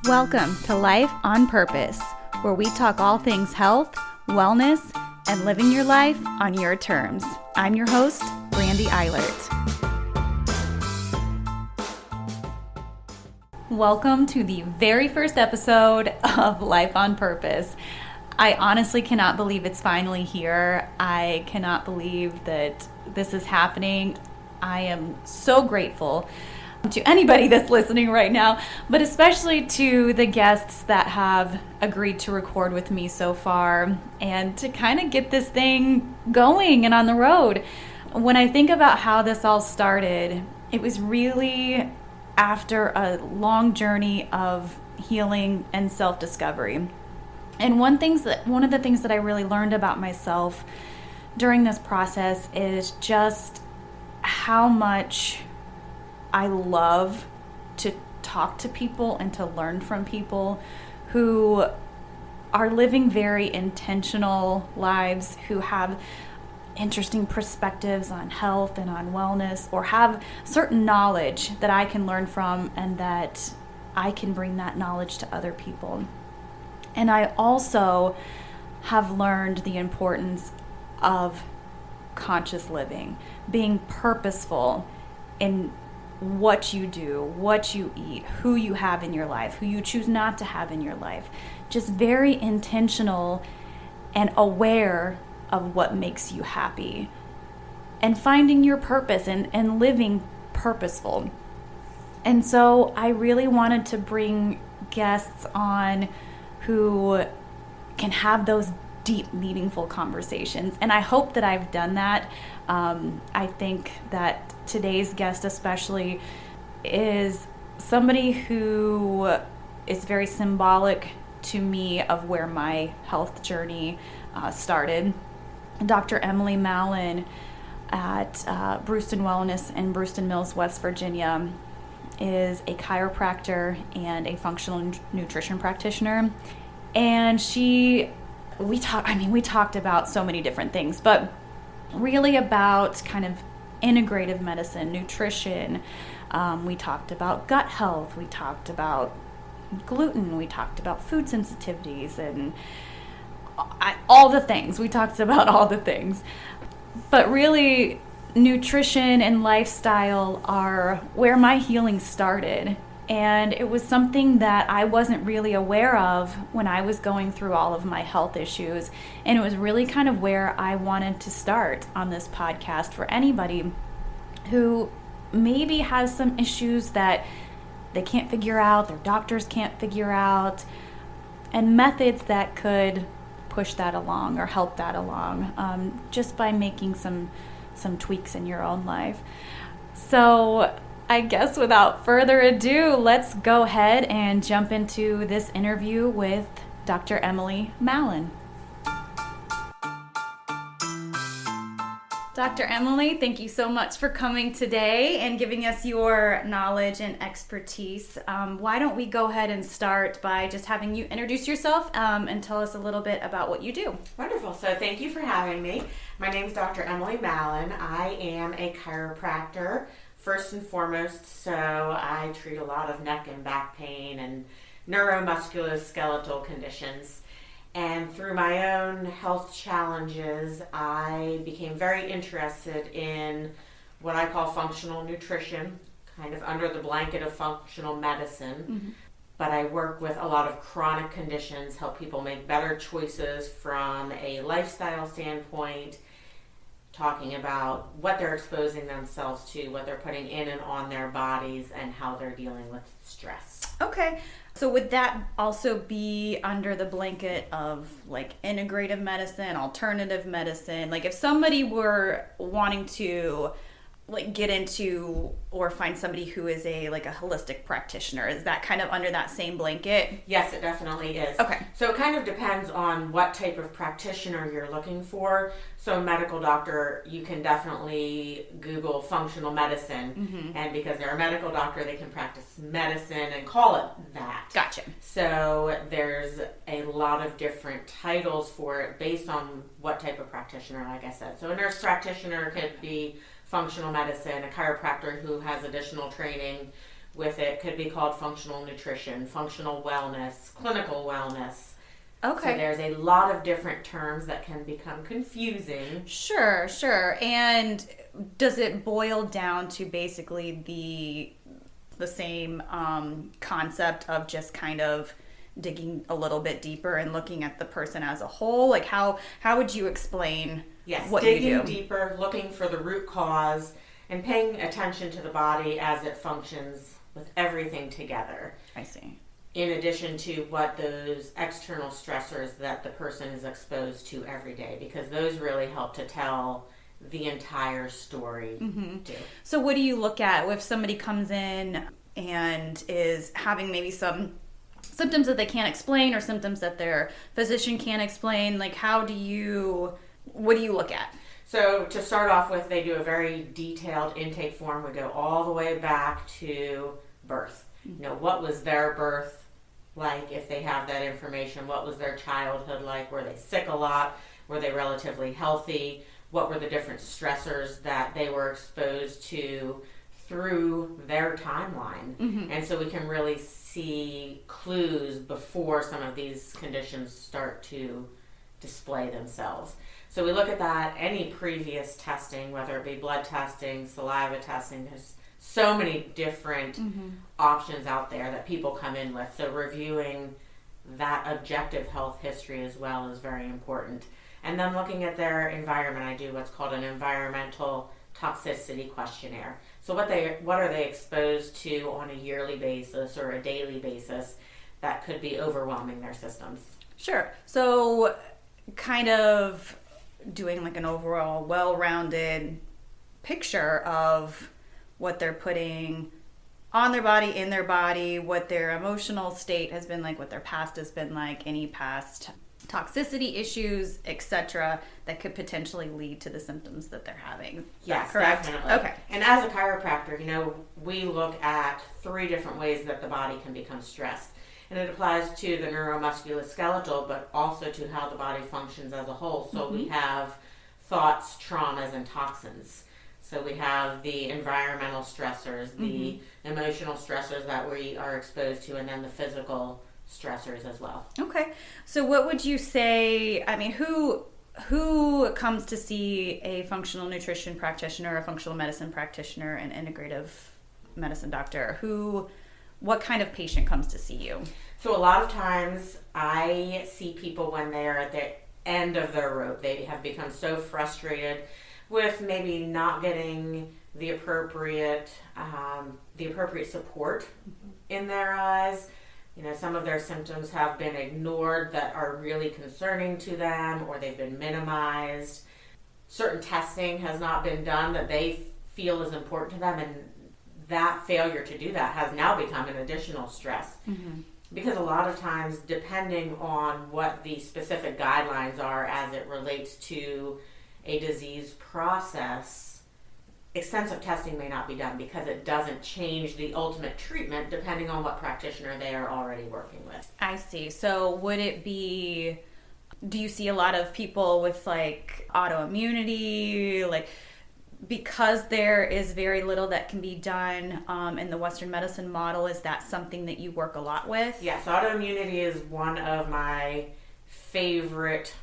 Welcome to Life on Purpose, where we talk all things health, wellness, and living your life on your terms. I'm your host, Brandy Eilert. Welcome to the very first episode of Life on Purpose. I honestly cannot believe it's finally here. I cannot believe that this is happening. I am so grateful to anybody that's listening right now, but especially to the guests that have agreed to record with me so far and to kind of get this thing going and on the road. When I think about how this all started, it was really after a long journey of healing and self-discovery. And one of the things that I really learned about myself during this process is just how much I love to talk to people and to learn from people who are living very intentional lives, who have interesting perspectives on health and on wellness, or have certain knowledge that I can learn from and that I can bring that knowledge to other people. And I also have learned the importance of conscious living, being purposeful in what you do, what you eat, who you have in your life, who you choose not to have in your life. Just very intentional and aware of what makes you happy and finding your purpose and living purposeful. And so I really wanted to bring guests on who can have those deep, meaningful conversations. And I hope that I've done that. I think that today's guest especially is somebody who is very symbolic to me of where my health journey started. Dr. Emily Mallon at Brewston Wellness in Brewston Mills, West Virginia, is a chiropractor and a functional nutrition practitioner. And we talked about so many different things, but really about kind of integrative medicine, nutrition. We talked about gut health. We talked about gluten. We talked about food sensitivities and all the things. We talked about all the things. But really, nutrition and lifestyle are where my healing started. And it was something that I wasn't really aware of when I was going through all of my health issues. And it was really kind of where I wanted to start on this podcast for anybody who maybe has some issues that they can't figure out, their doctors can't figure out, and methods that could push that along or help that along just by making some tweaks in your own life. So I guess without further ado, let's go ahead and jump into this interview with Dr. Emily Mallon. Dr. Emily, thank you so much for coming today and giving us your knowledge and expertise. Why don't we go ahead and start by just having you introduce yourself and tell us a little bit about what you do. Wonderful. So thank you for having me. My name is Dr. Emily Mallon. I am a chiropractor. First and foremost, so I treat a lot of neck and back pain and neuromusculoskeletal conditions. And through my own health challenges, I became very interested in what I call functional nutrition, kind of under the blanket of functional medicine. Mm-hmm. But I work with a lot of chronic conditions, help people make better choices from a lifestyle standpoint, talking about what they're exposing themselves to, what they're putting in and on their bodies, and how they're dealing with stress. Okay. So would that also be under the blanket of like integrative medicine, alternative medicine? Like if somebody were wanting to like get into or find somebody who is a holistic practitioner, is that kind of under that same blanket? Yes, it definitely is. Okay. So it kind of depends on what type of practitioner you're looking for. So a medical doctor, you can definitely Google functional medicine, mm-hmm. and because they're a medical doctor, they can practice medicine and call it that. Gotcha. So there's a lot of different titles for it based on what type of practitioner, like I said. So a nurse practitioner could be functional medicine, a chiropractor who has additional training with it could be called functional nutrition, functional wellness, clinical wellness. Okay. So there's a lot of different terms that can become confusing. Sure, sure. And does it boil down to basically the same concept of just kind of digging a little bit deeper and looking at the person as a whole? Like how would you explain what you do? Digging deeper, looking for the root cause, and paying attention to the body as it functions with everything together. I see. In addition to what those external stressors that the person is exposed to every day, because those really help to tell the entire story too. So what do you look at if somebody comes in and is having maybe some symptoms that they can't explain or symptoms that their physician can't explain? Like what do you look at? So to start off with, they do a very detailed intake form. We go all the way back to birth. You know, what was their birth like if they have that information? What was their childhood like? Were they sick a lot? Were they relatively healthy? What were the different stressors that they were exposed to through their timeline? And so we can really see clues before some of these conditions start to display themselves. So we look at that, any previous testing, whether it be blood testing, saliva testing, there's so many different options out there that people come in with. So reviewing that objective health history as well is very important. And then looking at their environment, I do what's called an environmental toxicity questionnaire. So what are they exposed to on a yearly basis or a daily basis that could be overwhelming their systems? Sure. So kind of doing like an overall well-rounded picture of what they're putting on their body, in their body, what their emotional state has been like, what their past has been like, any past toxicity issues, etc., that could potentially lead to the symptoms that they're having. Yes, correct? definitely. Okay. And as a chiropractor, you know, we look at 3 different ways that the body can become stressed. And it applies to the neuromusculoskeletal, but also to how the body functions as a whole. So we have thoughts, traumas, and toxins. So we have the environmental stressors, the emotional stressors that we are exposed to, and then the physical stressors as well. Okay. So what would you say, I mean, who comes to see a functional nutrition practitioner, a functional medicine practitioner, an integrative medicine doctor? What kind of patient comes to see you? So a lot of times I see people when they are at the end of their rope. They have become so frustrated with maybe not getting the appropriate support in their eyes. You know, some of their symptoms have been ignored that are really concerning to them, or they've been minimized. Certain testing has not been done that they feel is important to them, and that failure to do that has now become an additional stress. Because a lot of times, depending on what the specific guidelines are as it relates to a disease process, extensive testing may not be done because it doesn't change the ultimate treatment depending on what practitioner they are already working with. I see. So do you see a lot of people with like autoimmunity, like because there is very little that can be done in the Western medicine model? Is that something that you work a lot with? Yes, autoimmunity is one of my favorite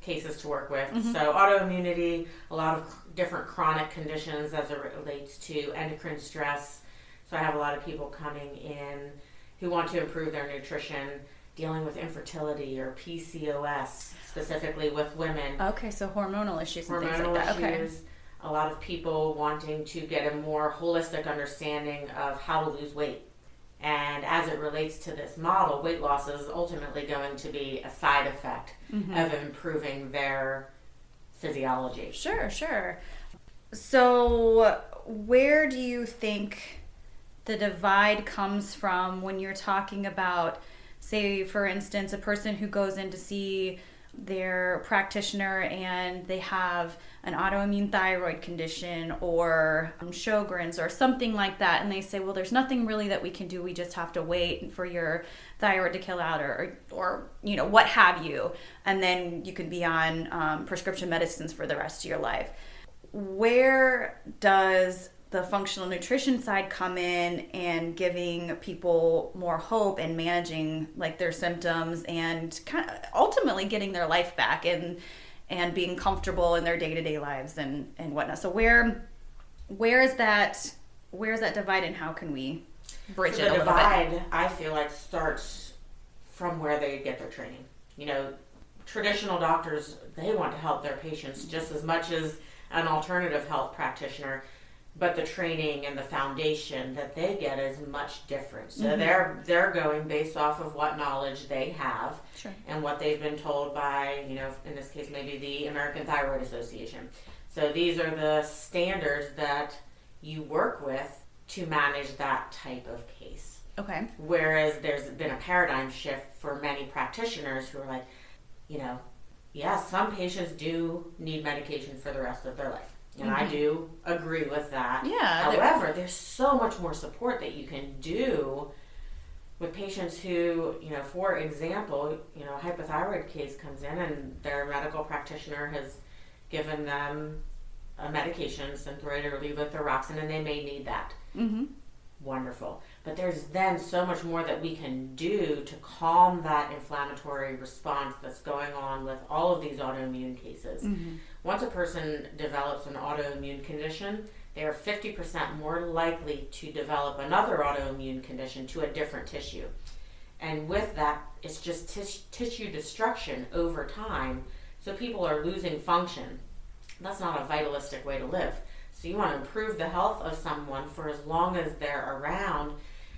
cases to work with. So autoimmunity, a lot of different chronic conditions as it relates to endocrine stress. So I have a lot of people coming in who want to improve their nutrition, dealing with infertility or PCOS, specifically with women. Okay, so hormonal issues and things like that. Okay. A lot of people wanting to get a more holistic understanding of how to lose weight. And as it relates to this model, weight loss is ultimately going to be a side effect of improving their physiology. Sure, sure. So where do you think the divide comes from when you're talking about, say, for instance, a person who goes in to see their practitioner and they have an autoimmune thyroid condition or Sjogren's or something like that, and they say, well, there's nothing really that we can do, we just have to wait for your thyroid to kill out or you know, what have you, and then you can be on prescription medicines for the rest of your life. Where does the functional nutrition side come in and giving people more hope and managing like their symptoms and kind of ultimately getting their life back and being comfortable in their day-to-day lives and whatnot. So where is that divide, and how can we bridge it a little bit? The divide, I feel like, starts from where they get their training. Traditional doctors, they want to help their patients just as much as an alternative health practitioner, but the training and the foundation that they get is much different. So they're going based off of what knowledge they have. Sure. And what they've been told by, in this case, maybe the American Thyroid Association. So these are the standards that you work with to manage that type of case. Okay. Whereas there's been a paradigm shift for many practitioners who are like, some patients do need medication for the rest of their life. And I do agree with that. Yeah. However, there's so much more support that you can do with patients who, for example, a hypothyroid case comes in and their medical practitioner has given them a medication, Synthroid or levothyroxine, and they may need that. Mm-hmm. Wonderful. But there's then so much more that we can do to calm that inflammatory response that's going on with all of these autoimmune cases. Mm-hmm. Once a person develops an autoimmune condition, they are 50% more likely to develop another autoimmune condition to a different tissue. And with that, it's just tissue destruction over time. So people are losing function. That's not a vitalistic way to live. So you want to improve the health of someone for as long as they're around.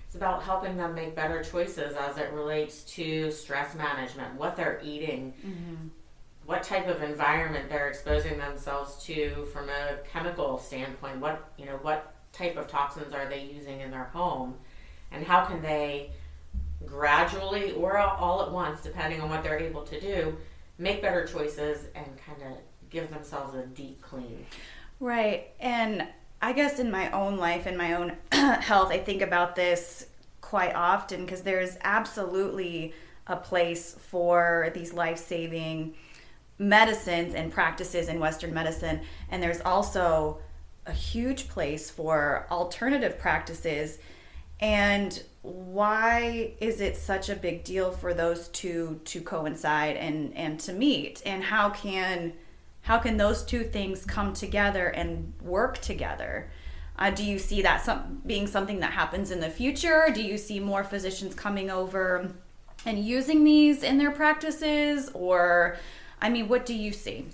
It's about helping them make better choices as it relates to stress management, what they're eating, what type of environment they're exposing themselves to from a chemical standpoint, what type of toxins are they using in their home, and how can they gradually or all at once, depending on what they're able to do, make better choices and kind of give themselves a deep clean. Right. And I guess in my own life, in my own health, I think about this quite often because there's absolutely a place for these life-saving medicines and practices in Western medicine. And there's also a huge place for alternative practices. And why is it such a big deal for those two to coincide and to meet? And how can those two things come together and work together? Do you see that being something that happens in the future? Do you see more physicians coming over and using these in their practices? Or, what do you see?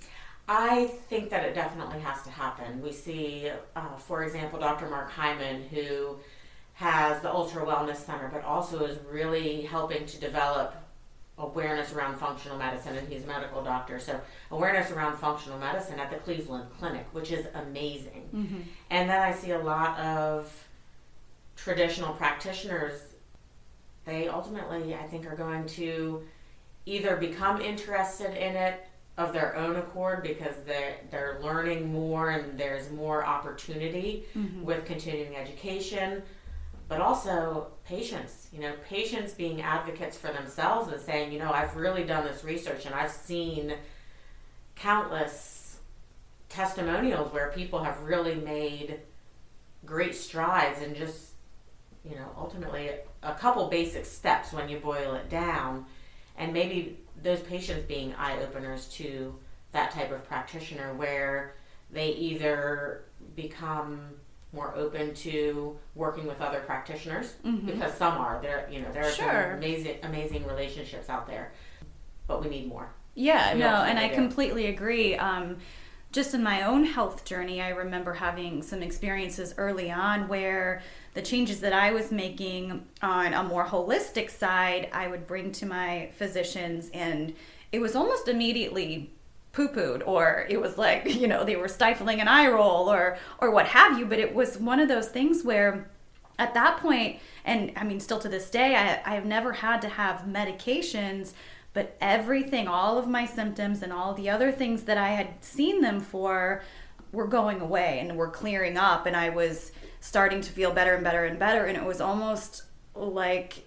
I think that it definitely has to happen. We see, for example, Dr. Mark Hyman, who has the Ultra Wellness Center, but also is really helping to develop awareness around functional medicine, and he's a medical doctor, so awareness around functional medicine at the Cleveland Clinic, which is amazing. Mm-hmm. And then I see a lot of traditional practitioners. They ultimately, I think, are going to either become interested in it of their own accord because they're learning more and there's more opportunity with continuing education, but also patients, patients being advocates for themselves and saying, I've really done this research and I've seen countless testimonials where people have really made great strides in just, ultimately a couple basic steps when you boil it down, and maybe those patients being eye-openers to that type of practitioner where they either become more open to working with other practitioners, because some are there. There are some amazing relationships out there, but we need more. Yeah, and I completely agree. Just in my own health journey, I remember having some experiences early on where the changes that I was making on a more holistic side, I would bring to my physicians, and it was almost immediately poo-pooed, or it was like, they were stifling an eye roll or what have you. But it was one of those things where at that point, and still to this day, I've never had to have medications, but everything, all of my symptoms and all the other things that I had seen them for were going away and were clearing up, and I was starting to feel better and better and better. And it was almost like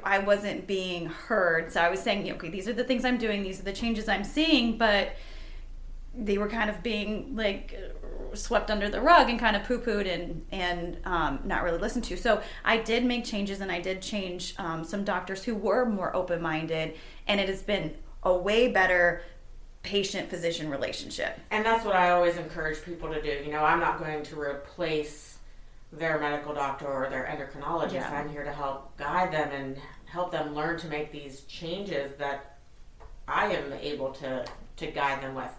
I wasn't being heard. So I was saying, okay, these are the things I'm doing, these are the changes I'm seeing, but they were kind of being like swept under the rug and kind of poo-pooed and not really listened to. So I did make changes, and I did change some doctors who were more open-minded, and it has been a way better patient-physician relationship. And that's what I always encourage people to do. I'm not going to replace their medical doctor or their endocrinologist. Yeah. I'm here to help guide them and help them learn to make these changes that I am able to guide them with.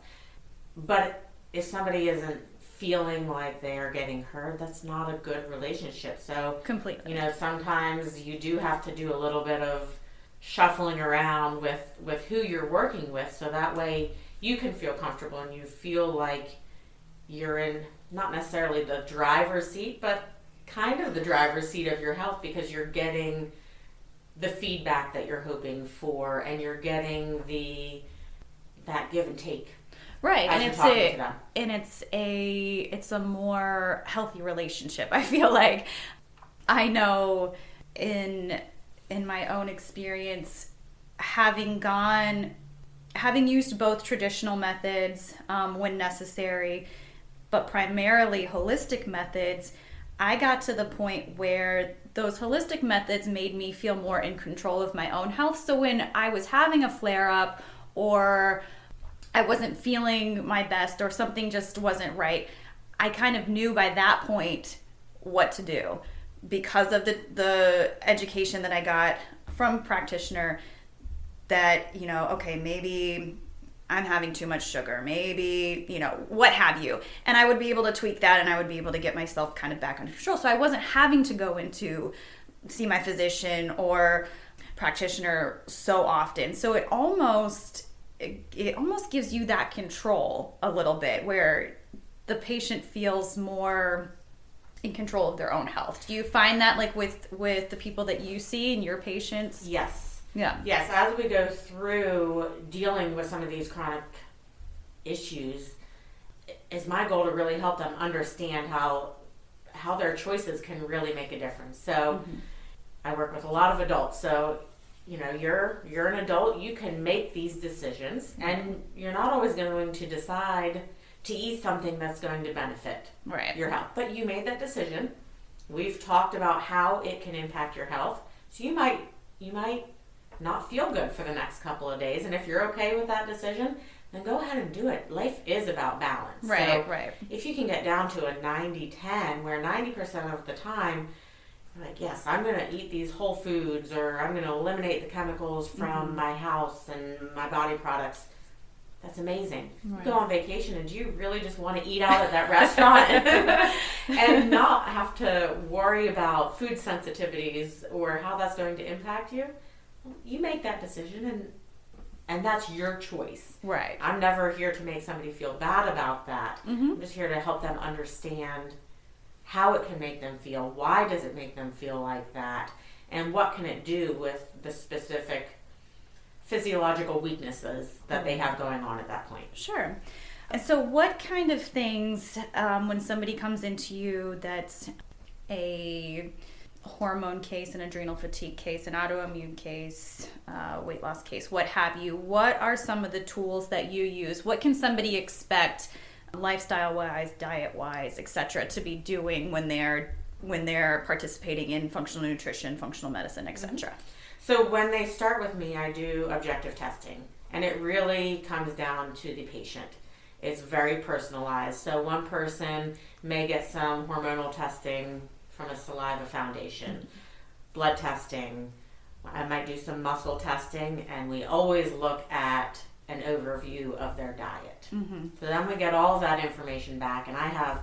But if somebody isn't feeling like they are getting heard, that's not a good relationship. So Completely. sometimes you do have to do a little bit of shuffling around with who you're working with, so that way you can feel comfortable and you feel like you're in not necessarily the driver's seat, but kind of the driver's seat of your health, because you're getting the feedback that you're hoping for, and you're getting that give and take. Right, and it's a more healthy relationship. I feel like I know in my own experience, having used both traditional methods when necessary, but primarily holistic methods, I got to the point where those holistic methods made me feel more in control of my own health. So when I was having a flare-up, or I wasn't feeling my best, or something just wasn't right, I kind of knew by that point what to do, because of the education that I got from a practitioner, that, okay, maybe I'm having too much sugar, maybe, what have you. And I would be able to tweak that, and I would be able to get myself kind of back under control. So I wasn't having to go into see my physician or practitioner so often. So it almost gives you that control a little bit, where the patient feels more in control of their own health. Do you find that, like, with the people that you see and your patients? Yes. Yeah. Yes, as we go through dealing with some of these chronic issues, it's my goal to really help them understand how their choices can really make a difference. So I work with a lot of adults. So, you're an adult, you can make these decisions, and you're not always going to decide to eat something that's going to benefit your health. But you made that decision. We've talked about how it can impact your health. So you might not feel good for the next couple of days, and if you're okay with that decision, then go ahead and do it. Life is about balance. Right. If you can get down to a 90-10, where 90% of the time you're like, yes, I'm going to eat these whole foods, or I'm going to eliminate the chemicals from my house and my body products, that's amazing. Right. You go on vacation, and do you really just want to eat out at that restaurant and not have to worry about food sensitivities or how that's going to impact you? You make that decision, and that's your choice. Right. I'm never here to make somebody feel bad about that. Mm-hmm. I'm just here to help them understand how it can make them feel, why does it make them feel like that, and what can it do with the specific physiological weaknesses that they have going on at that point. Sure. And so what kind of things, when somebody comes into you that's a hormone case, an adrenal fatigue case, an autoimmune case, weight loss case, what have you, what are some of the tools that you use? What can somebody expect lifestyle-wise, diet-wise, etc., to be doing when they're participating in functional nutrition, functional medicine, etc.? So when they start with me, I do objective testing, and it really comes down to the patient. It's very personalized. So one person may get some hormonal testing from a saliva foundation, blood testing. I might do some muscle testing, and we always look at an overview of their diet. So then we get all of that information back, and I have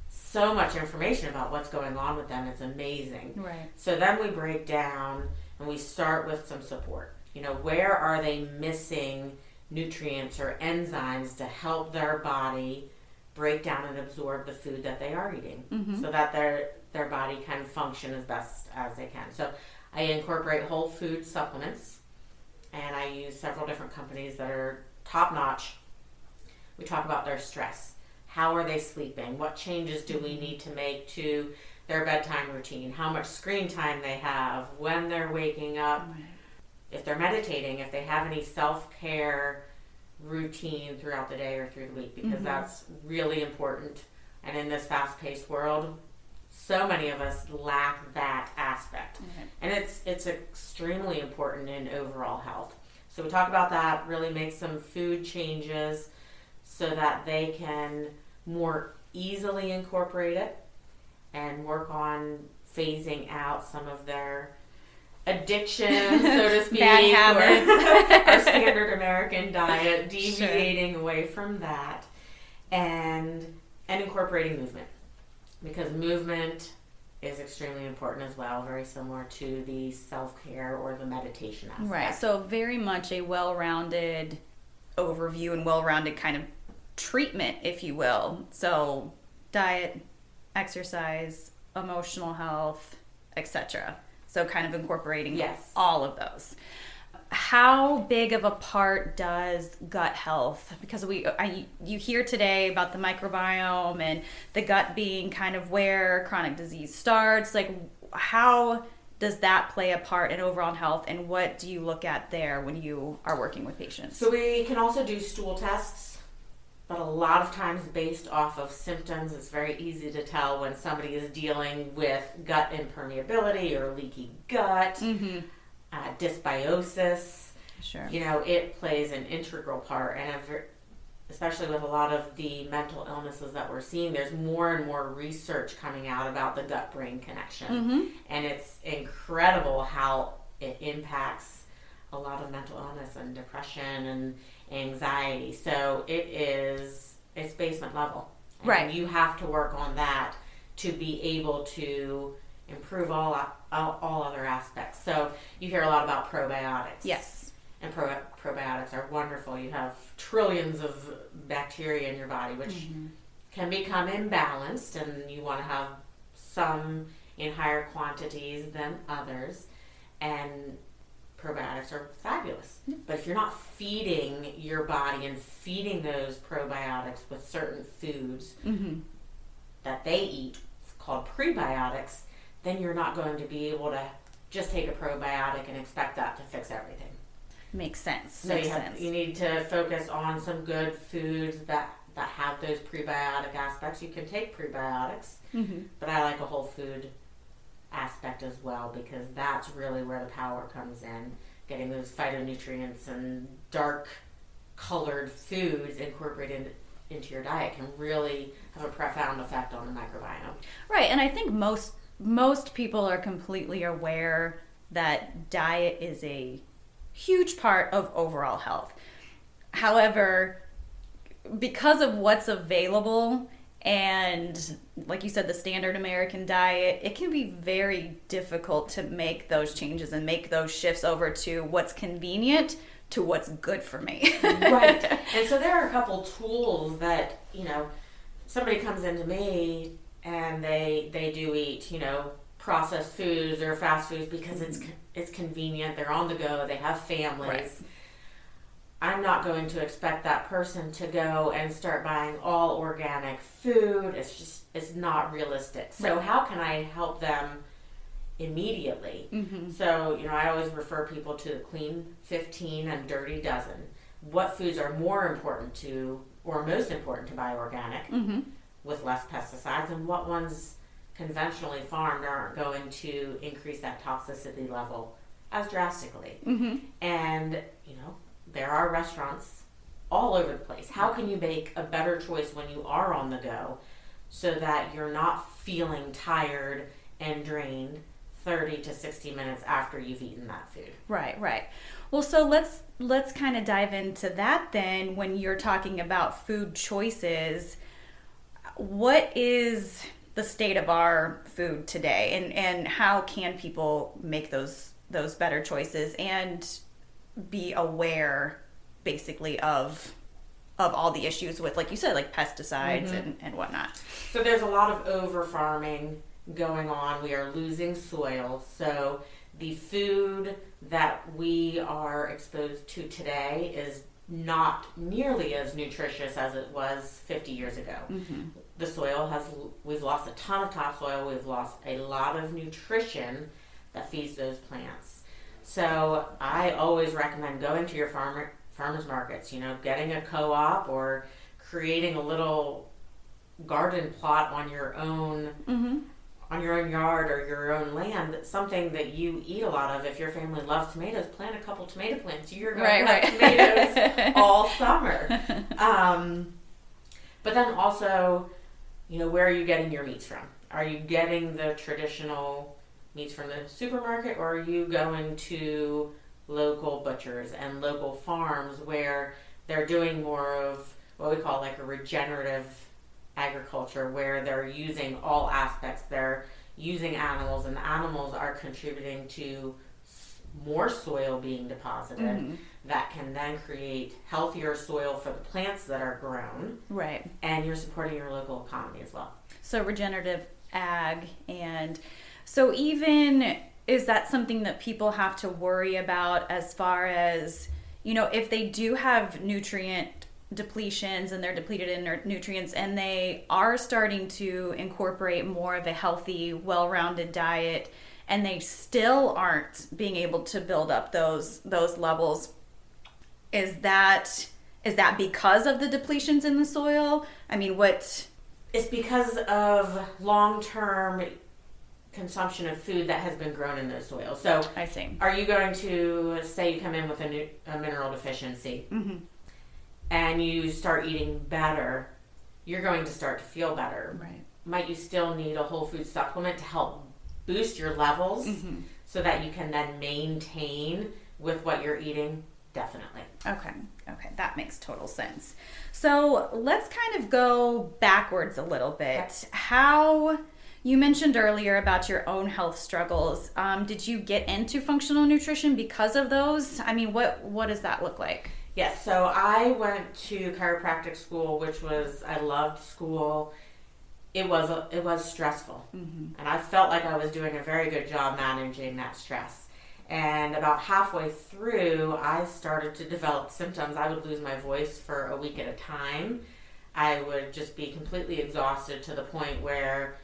so much information about what's going on with them. It's amazing. Right. So then we break down, and we start with some support. Where are they missing nutrients or enzymes to help their body break down and absorb the food that they are eating, so that their body can function as best as they can. So I incorporate whole food supplements, and I use several different companies that are top-notch. We talk about their stress. How are they sleeping? What changes do we need to make to their bedtime routine? How much screen time they have, when they're waking up, if they're meditating, if they have any self-care routine throughout the day or through the week, because that's really important. And in this fast-paced world, so many of us lack that aspect. Mm-hmm. And it's extremely important in overall health. So we talk about that, really make some food changes so that they can more easily incorporate it and work on phasing out some of their addictions, so to speak, bad habits, our standard American diet, deviating away from that, and incorporating movement, because movement is extremely important as well, very similar to the self-care or the meditation aspect. Right. So very much a well-rounded overview and well-rounded kind of treatment, if you will. So diet, exercise, emotional health, etc. So kind of incorporating Yes. all of those. How big of a part does gut health? Because you hear today about the microbiome and the gut being kind of where chronic disease starts. Like, how does that play a part in overall health, and what do you look at there when you are working with patients? So we can also do stool tests, but a lot of times based off of symptoms, it's very easy to tell when somebody is dealing with gut impermeability or leaky gut, dysbiosis. Sure. You know, it plays an integral part, and especially with a lot of the mental illnesses that we're seeing, there's more and more research coming out about the gut-brain connection, and it's incredible how it impacts a lot of mental illness and depression and anxiety. So it's basement level. And Right. you have to work on that to be able to improve all other aspects. So you hear a lot about probiotics. Yes. And probiotics are wonderful. You have trillions of bacteria in your body, which can become imbalanced, and you want to have some in higher quantities than others. And probiotics are fabulous. But if you're not feeding your body and feeding those probiotics with certain foods that they eat, called prebiotics, then you're not going to be able to just take a probiotic and expect that to fix everything. Makes sense. So you need to focus on some good foods that have those prebiotic aspects. You can take prebiotics, but I like a whole food aspect as well, because that's really where the power comes in. Getting those phytonutrients and dark colored foods incorporated into your diet can really have a profound effect on the microbiome. Right, and I think most people are completely aware that diet is a huge part of overall health. However, because of what's available and, like you said, the standard American diet, it can be very difficult to make those changes and make those shifts over to what's convenient to what's good for me. Right. And so there are a couple tools that, somebody comes into me and they do eat, processed foods or fast foods because it's convenient. They're on the go. They have families. Right. I'm not going to expect that person to go and start buying all organic food. It's not realistic. So Right. how can I help them immediately? So, I always refer people to the clean 15 and dirty dozen. What foods are more important to, or most important to buy organic with less pesticides, and what ones conventionally farmed aren't going to increase that toxicity level as drastically. And, there are restaurants all over the place. How can you make a better choice when you are on the go so that you're not feeling tired and drained 30 to 60 minutes after you've eaten that food? Right. Well, so let's kind of dive into that then. When you're talking about food choices, what is the state of our food today, and how can people make those better choices and be aware basically of all the issues with, like you said, like pesticides and whatnot? So there's a lot of over farming going on. We are losing soil. So the food that we are exposed to today is not nearly as nutritious as it was 50 years ago. The soil we've lost a ton of topsoil. We've lost a lot of nutrition that feeds those plants. So I always recommend going to your farmers markets, getting a co-op or creating a little garden plot on your own yard or your own land, something that you eat a lot of. If your family loves tomatoes, plant a couple tomato plants. You're going to have tomatoes all summer. But then also, where are you getting your meats from? Are you getting the traditional meats from the supermarket, or are you going to local butchers and local farms where they're doing more of what we call like a regenerative agriculture, where they're using all aspects. They're using animals, and the animals are contributing to more soil being deposited that can then create healthier soil for the plants that are grown. Right. And you're supporting your local economy as well. So regenerative ag. And so even, is that something that people have to worry about as far as, if they do have nutrient depletions and they're depleted in nutrients and they are starting to incorporate more of a healthy, well-rounded diet, and they still aren't being able to build up those levels, is that because of the depletions in the soil? I mean, what? It's because of long-term consumption of food that has been grown in those soils. So I see. Are you going to say you come in with a mineral deficiency and you start eating better, you're going to start to feel better. Right. Might you still need a whole food supplement to help boost your levels so that you can then maintain with what you're eating? Definitely. Okay, that makes total sense. So let's kind of go backwards a little bit. Okay. How, you mentioned earlier about your own health struggles. Did you get into functional nutrition because of those? I mean, what does that look like? Yes, so I went to chiropractic school, which was, I loved school. It was stressful, and I felt like I was doing a very good job managing that stress. And about halfway through, I started to develop symptoms. I would lose my voice for a week at a time. I would just be completely exhausted to the point where,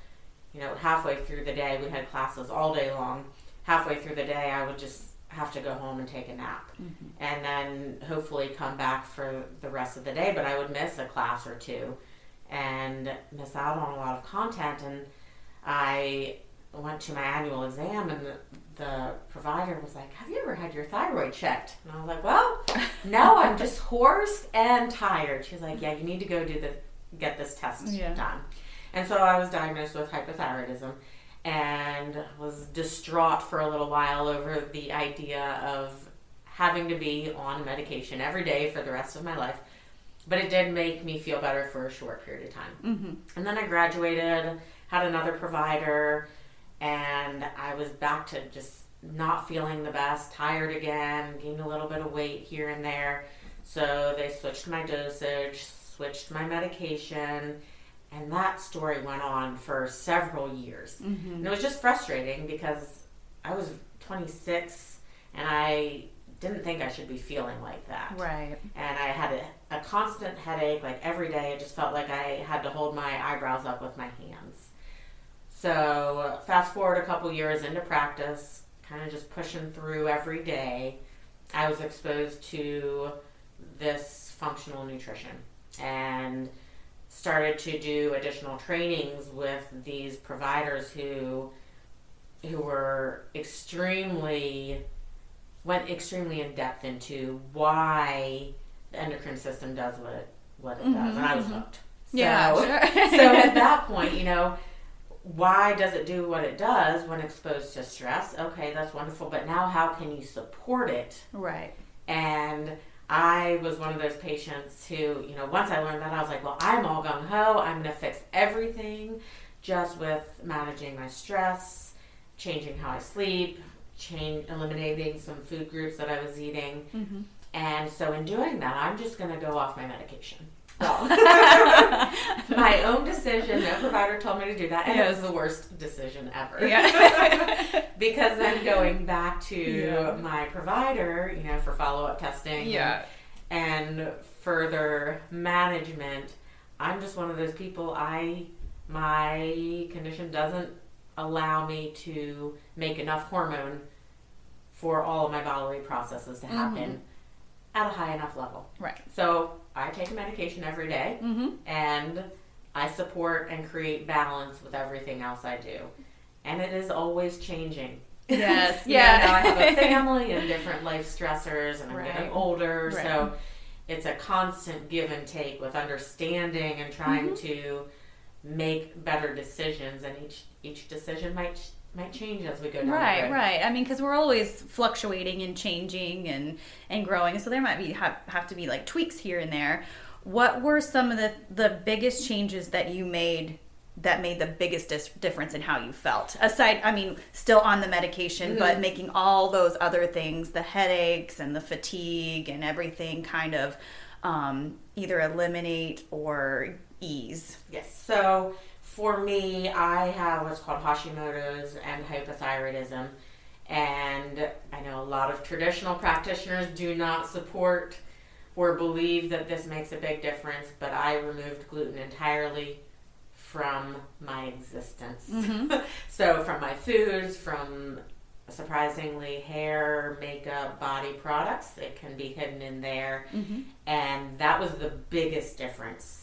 halfway through the day, we had classes all day long. Halfway through the day, I would just have to go home and take a nap and then hopefully come back for the rest of the day. But I would miss a class or two and miss out on a lot of content. And I went to my annual exam, and the provider was like, "Have you ever had your thyroid checked?" And I was like, "Well, no, I'm just hoarse and tired." She was like, "Yeah, you need to go get this test done." And so I was diagnosed with hypothyroidism and was distraught for a little while over the idea of having to be on medication every day for the rest of my life. But it did make me feel better for a short period of time. And then I graduated, had another provider, and I was back to just not feeling the best, tired again, gained a little bit of weight here and there. So they switched my dosage, switched my medication, and that story went on for several years. And it was just frustrating because I was 26 and I didn't think I should be feeling like that. Right. And I had a constant headache, like every day. It just felt like I had to hold my eyebrows up with my hands. So fast forward a couple years into practice, kind of just pushing through every day, I was exposed to this functional nutrition and started to do additional trainings with these providers who were went extremely in depth into why the endocrine system does what it does, and I was hooked. So, so at that point, why does it do what it does when exposed to stress? Okay, that's wonderful, but now how can you support it? Right. And I was one of those patients who, once I learned that, I was like, well, I'm all gung-ho. I'm going to fix everything just with managing my stress, changing how I sleep, eliminating some food groups that I was eating. And so in doing that, I'm just going to go off my medication. Well, my own decision, no provider told me to do that, and it was the worst decision ever. Because then going back to my provider, for follow-up testing and further management, I'm just one of those people, my condition doesn't allow me to make enough hormone for all of my bodily processes to happen at a high enough level. Right. So I take a medication every day, and I support and create balance with everything else I do. And it is always changing. Yes. Yeah. Now I have a family and different life stressors, and I'm Right. getting older. Right. So it's a constant give and take with understanding and trying to make better decisions. And each decision might change as we go down the road. Right. I mean, because we're always fluctuating and changing and growing, so there might be have to be like tweaks here and there. What were some of the biggest changes that you made that made the biggest difference in how you felt? Aside, I mean, still on the medication, but making all those other things, the headaches and the fatigue and everything, kind of either eliminate or ease. Yes. So for me, I have what's called Hashimoto's and hypothyroidism. And I know a lot of traditional practitioners do not support or believe that this makes a big difference, but I removed gluten entirely from my existence. So from my foods, from surprisingly hair, makeup, body products, it can be hidden in there. And that was the biggest difference.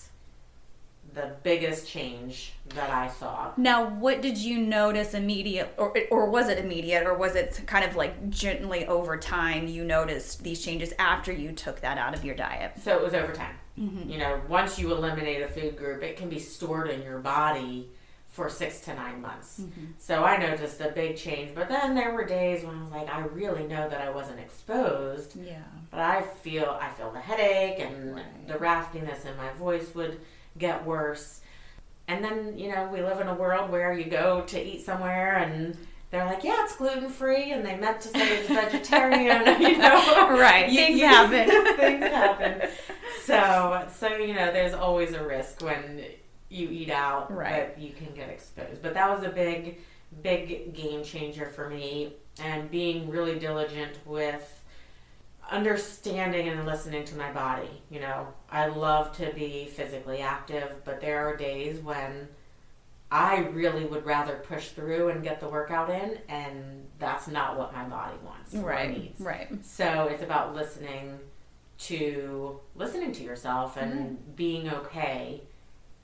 The biggest change that I saw. Now, what did you notice immediate, or was it immediate, or was it kind of like gently over time you noticed these changes after you took that out of your diet? So it was over time. You know, once you eliminate a food group, it can be stored in your body for 6 to 9 months. So I noticed a big change, but then there were days when I was like, I really know that I wasn't exposed. Yeah. But I feel the headache and the raspiness in my voice would get worse. And then, you know, we live in a world where you go to eat somewhere and they're like, yeah, it's gluten-free, and they meant to say it's vegetarian, you know. Right. Things happen. Things happen. So, you know, there's always a risk when you eat out that you can get exposed. But that was a big, big game changer for me, and being really diligent with understanding and listening to my body. You know, I love to be physically active, but there are days when I really would rather push through and get the workout in, and that's not what my body wants or needs. Right. So it's about listening to yourself and being okay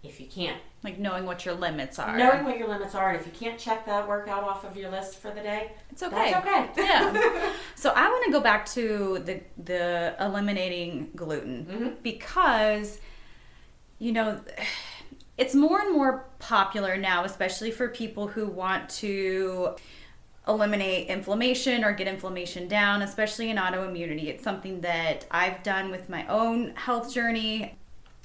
if you can't. Like knowing what your limits are. Knowing what your limits are, and if you can't check that workout off of your list for the day, it's okay. That's okay. Yeah. So I want to go back to the eliminating gluten because, you know, it's more and more popular now, especially for people who want to eliminate inflammation or get inflammation down, especially in autoimmunity. It's something that I've done with my own health journey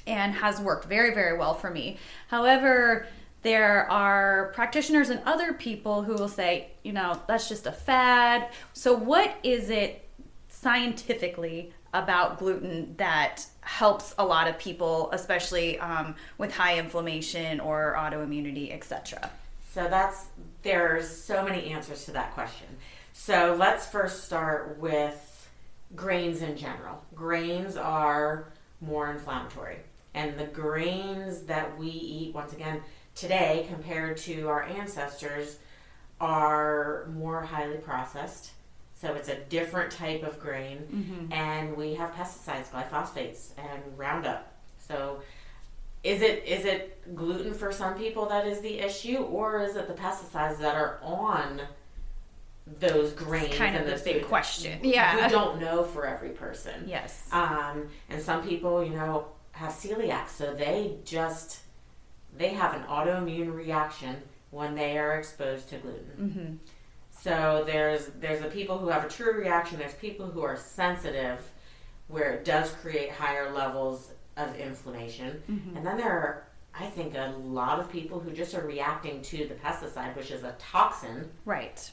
and has worked very, very well for me. However, there are practitioners and other people who will say, you know, that's just a fad. So what is it scientifically about gluten that helps a lot of people, especially with high inflammation or autoimmunity, etc.? So there's so many answers to that question. So let's first start with grains in general. Grains are more inflammatory. And the grains that we eat, once again, today compared to our ancestors, are more highly processed. So it's a different type of grain. And we have pesticides, glyphosates, and Roundup. So is it gluten for some people that is the issue, or is it the pesticides that are on those grains? It's kind of the big question. Yeah. We don't know for every person. Yes. And some people, you know, have celiac, so they have an autoimmune reaction when they are exposed to gluten. So there's the people who have a true reaction. There's people who are sensitive, where it does create higher levels of inflammation. And then there are, I think, a lot of people who just are reacting to the pesticide, which is a toxin. Right.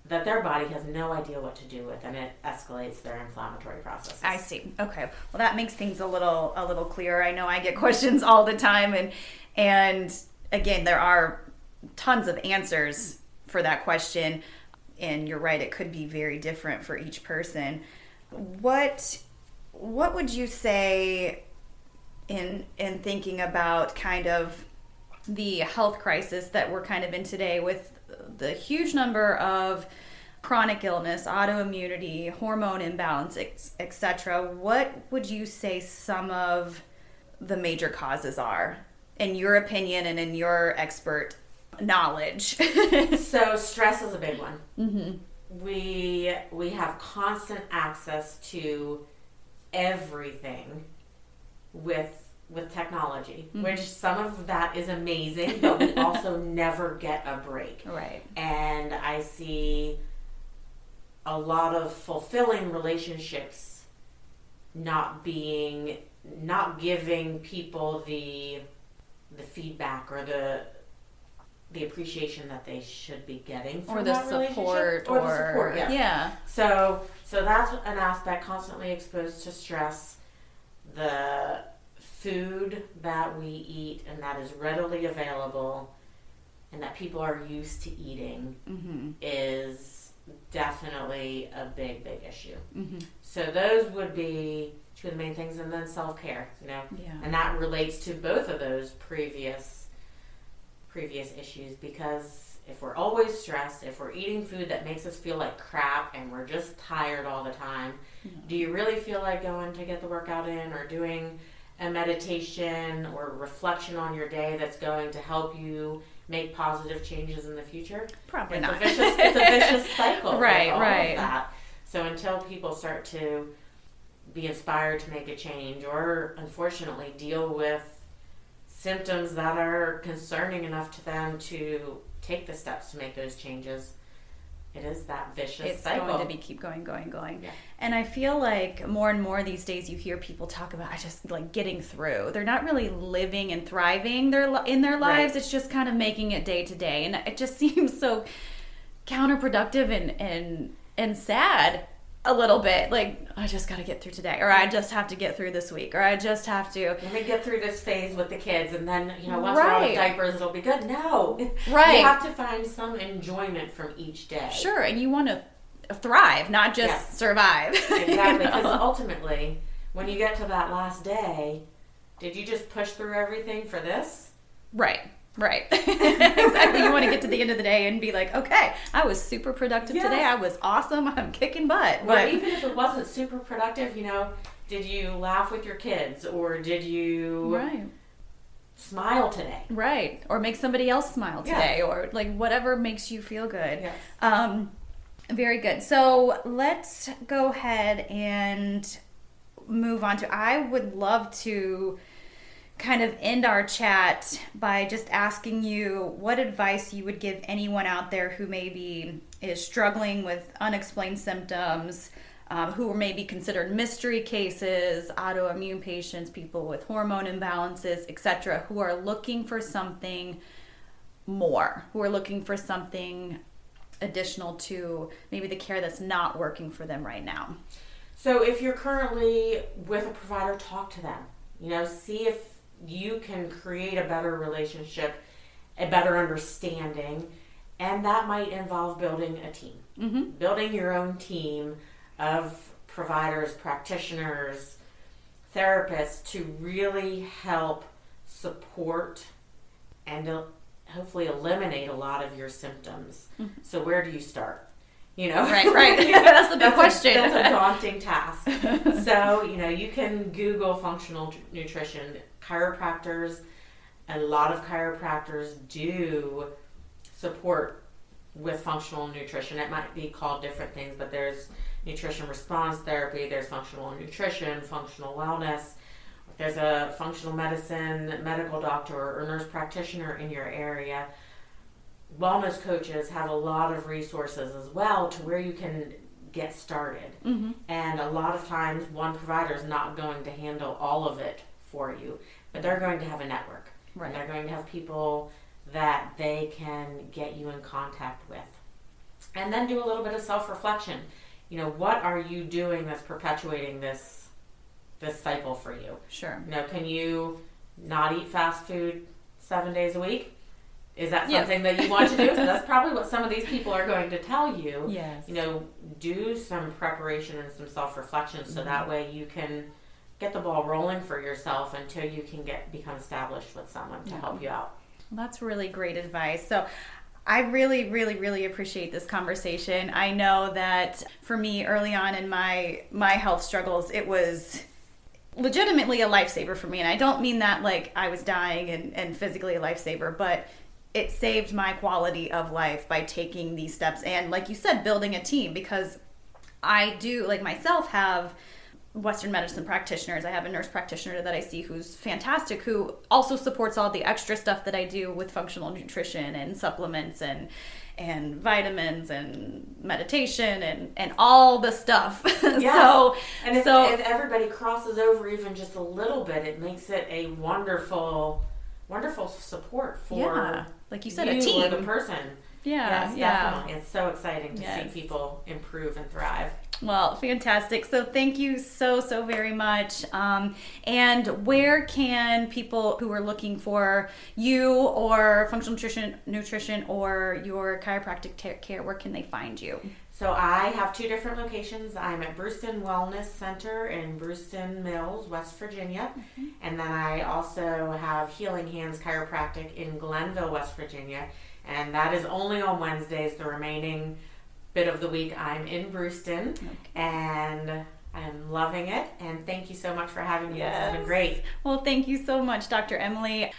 That their body has no idea what to do with, and it escalates their inflammatory processes. I see. Okay. Well, that makes things a little clearer. I know I get questions all the time, and again, there are tons of answers for that question, and you're right, it could be very different for each person. What would you say in thinking about kind of the health crisis that we're kind of in today, with the huge number of chronic illness, autoimmunity, hormone imbalance, etc.? What would you say some of the major causes are in your opinion and in your expert knowledge? So stress is a big one. We have constant access to everything with technology, which some of that is amazing, but we also never get a break. Right. And I see a lot of fulfilling relationships not giving people the feedback or the appreciation that they should be getting from or the that support or the support, yes. Yeah. So that's an aspect, constantly exposed to stress. The food that we eat and that is readily available and that people are used to eating is definitely a big issue. So those would be two of the main things, and then self-care, and that relates to both of those previous issues, because if we're always stressed, if we're eating food that makes us feel like crap and we're just tired all the time, do you really feel like going to get the workout in or doing a meditation or reflection on your day that's going to help you make positive changes in the future? Probably it's not. It's a vicious cycle. Right, with all right. of that. So until people start to be inspired to make a change, or unfortunately deal with symptoms that are concerning enough to them to take the steps to make those changes, it is that vicious cycle. It's going to be keep going. Yeah. And I feel like more and more these days you hear people talk about just like getting through. They're not really living and thriving in their lives. Right. It's just kind of making it day to day. And it just seems so counterproductive and sad a little bit. Like, I just got to get through today, or I just have to get through this week, or I just have to. Let me get through this phase with the kids, and then, once we're out of diapers, it'll be good. No. Right. You have to find some enjoyment from each day. Sure, and you want to thrive, not just survive. Exactly, because ultimately, when you get to that last day, did you just push through everything for this? Right. Exactly. You want to get to the end of the day and be like, okay, I was super productive today. I was awesome. I'm kicking butt. But even if it wasn't super productive, did you laugh with your kids, or did you smile today? Right. Or make somebody else smile today, or like whatever makes you feel good. Yes. Very good. So let's go ahead and move on to, I would love to kind of end our chat by just asking you what advice you would give anyone out there who maybe is struggling with unexplained symptoms, who are maybe considered mystery cases, autoimmune patients, people with hormone imbalances, etc., who are looking for something more, who are looking for something additional to maybe the care that's not working for them right now. So if you're currently with a provider, talk to them. See if you can create a better relationship, a better understanding, and that might involve building a team. Building your own team of providers, practitioners, therapists to really help support and hopefully eliminate a lot of your symptoms. So where do you start? Right. That's the big question. That's a daunting task. So, you can Google functional nutrition. Chiropractors, a lot of chiropractors do support with functional nutrition. It might be called different things, but there's nutrition response therapy, there's functional nutrition, functional wellness. If there's a functional medicine medical doctor or nurse practitioner in your area, wellness coaches have a lot of resources as well to where you can get started. And a lot of times one provider is not going to handle all of it for you, but they're going to have a network. Right. And they're going to have people that they can get you in contact with. And then do a little bit of self-reflection. What are you doing that's perpetuating this cycle for you? Sure. Can you not eat fast food 7 days a week? Is that something that you want to do? So that's probably what some of these people are going to tell you. Yes. Do some preparation and some self-reflection so that way you can get the ball rolling for yourself until you can become established with someone to help you out. Well, that's really great advice. So I really, really, really appreciate this conversation. I know that for me early on in my health struggles, it was legitimately a lifesaver for me. And I don't mean that like I was dying and physically a lifesaver, but it saved my quality of life by taking these steps. And like you said, building a team, because I do, like myself, have Western medicine practitioners. I have a nurse practitioner that I see who's fantastic, who also supports all the extra stuff that I do with functional nutrition and supplements and vitamins and meditation and all the stuff. Yes. And if everybody crosses over even just a little bit, it makes it a wonderful support for, like you said, you a team or the person. Yes, definitely. It's so exciting to see people improve and thrive. Well, fantastic. So thank you so very much. And where can people who are looking for you or functional nutrition or your chiropractic care, where can they find you? So I have 2 different locations. I'm at Brewston Wellness Center in Brewston Mills, West Virginia. Mm-hmm. And then I also have Healing Hands Chiropractic in Glenville, West Virginia. And that is only on Wednesdays. The remaining bit of the week I'm in Brewston. Okay. And I'm loving it. And thank you so much for having me. Yes. This has been great. Well, thank you so much, Dr. Emily.